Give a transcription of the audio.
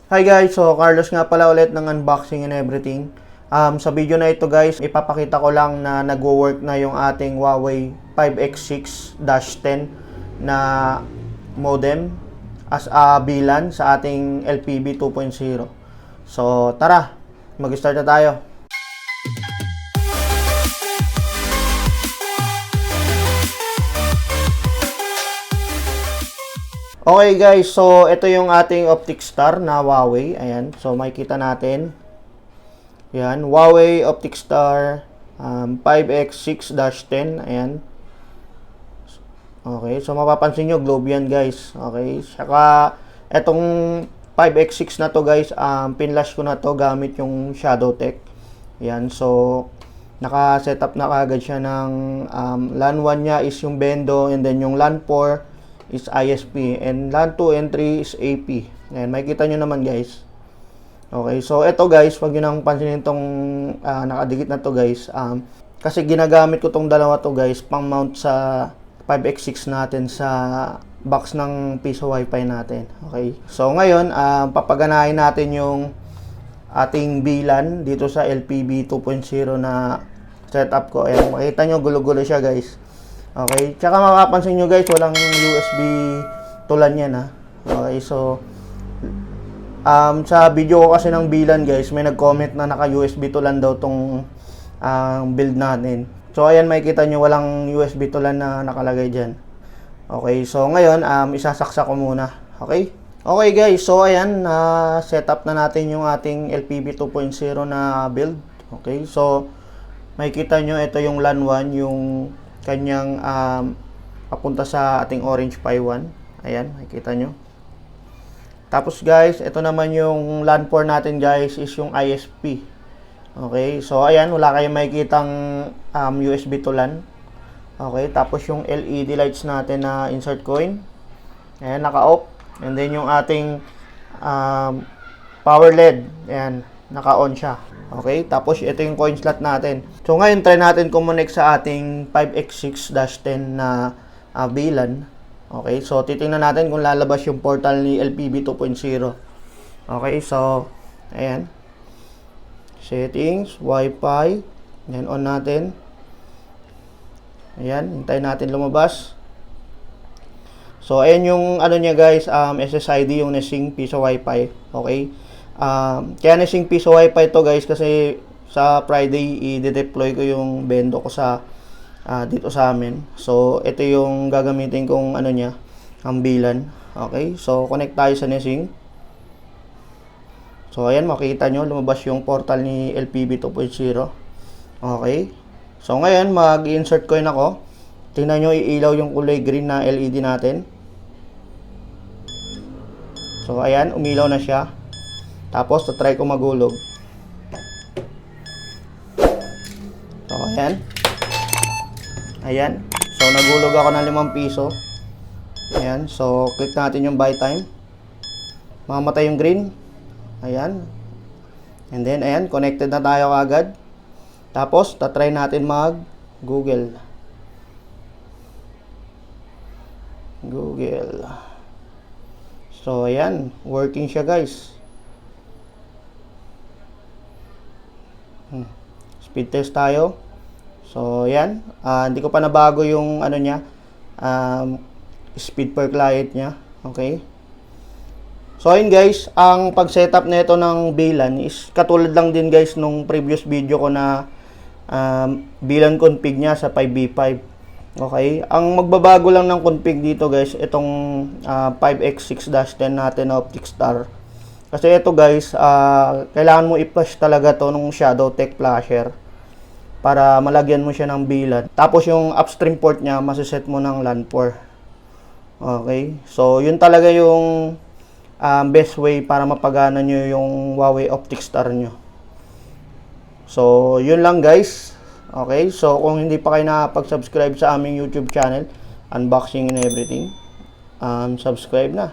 Hi guys, so Carlos nga pala ulit ng unboxing and everything. Sa video na ito guys, ipapakita ko lang na nagwo-work na yung ating Huawei 5X6-10 na modem as a VLAN sa ating LPB 2.0. So tara, mag-start na tayo. Okay guys, so ito yung ating OpticStar na Huawei. Ayan, so makikita natin. Ayan, Huawei OpticStar 5X6-10. Ayan. Okay, so mapapansin nyo, globe yan guys. Okay, saka etong 5X6 na to guys, pinlash ko na to gamit yung ShadowTech. Ayan, so naka-setup na kagad siya ng LAN 1 niya is yung Bendo, and then yung LAN 4 is ISP, and LAN 2 and 3 is AP. Ayan, makikita nyo naman guys. Okay, so eto guys, wag nyo nang pansinin itong nakadikit na to guys. Kasi ginagamit ko tong dalawa to guys, pang mount sa 5X6 natin sa box ng piso wifi natin. Okay, so ngayon, papaganahin natin yung ating VLAN dito sa LPB 2.0 na setup ko. Ayan, makikita nyo, gulo-gulo siya guys. Okay, tsaka makapansin nyo guys, walang USB tulan yan ha. Okay, so sa video ko kasi ng VLAN guys, may nag-comment na naka-USB tulan daw tong build natin. So ayan, makikita nyo walang USB tulan na nakalagay dyan. Okay, so ngayon isasaksak ko muna. Okay? Okay guys, so ayan, setup na natin yung ating LPB 2.0 na build. Okay, so makikita nyo, ito yung LAN 1, yung kanyang papunta sa ating Orange Pi 1. Ayan, makikita nyo. Tapos guys, ito naman yung LAN 4 natin guys, is yung ISP. Okay, so ayan, wala kayong makikitang USB to LAN. Okay, tapos yung LED lights natin na insert coin. Ayan, naka-off. And then yung ating power LED, ayan, naka-on siya. Okay, tapos ito yung coin slot natin. So ngayon, try natin kumonek sa ating 5X6-10 na VLAN. Okay, so titingnan natin kung lalabas yung portal ni LPB 2.0. Okay, so ayan. Settings, Wi-Fi. Ayan, on natin. Ayan, hintayin natin lumabas. So ayan yung ano niya guys, SSID yung Nesing piso Wi-Fi. Okay. Kaya Nesing piso Wi-Fi to guys kasi sa Friday i-deploy ko yung Bendo ko sa dito sa amin. So ito yung gagamitin kong ano niya, ang VLAN. Okay, so connect tayo sa Nesing. So ayan, makita nyo lumabas yung portal ni LPB 2.0. Okay, so ngayon mag-insert coin ako. Tingnan nyo, iilaw yung kulay green na LED natin. So ayan, umilaw na siya. Tapos, try ko magulog. So, ayan. Ayan. So, nagulog ako ng 5 piso. Ayan. So, click natin yung buy time. Mamatay yung green. Ayan. And then, ayan. Connected na tayo agad. Tapos, try natin mag-Google. Google. So, ayan. Working siya, guys. Speed test tayo. So yan, hindi ko pa nabago yung ano niya, speed per client niya. Okay, so ayun guys, ang pag setup nito ng VLAN is katulad lang din guys nung previous video ko na VLAN config niya sa 5v5. Okay, ang magbabago lang ng config dito guys, itong 5X6-10 natin na OpticStar. Kasi ito guys, kailangan mo i-flash talaga to nung ShadowTech flasher para malagyan mo siya ng VLAN. Tapos yung upstream port niya, masiset mo ng LAN 4. Okay, so yun talaga yung best way para mapagana nyo yung Huawei OpticStar nyo. So yun lang guys. Okay, so kung hindi pa kayo nakapag-subscribe sa aming YouTube channel, unboxing and everything, subscribe na.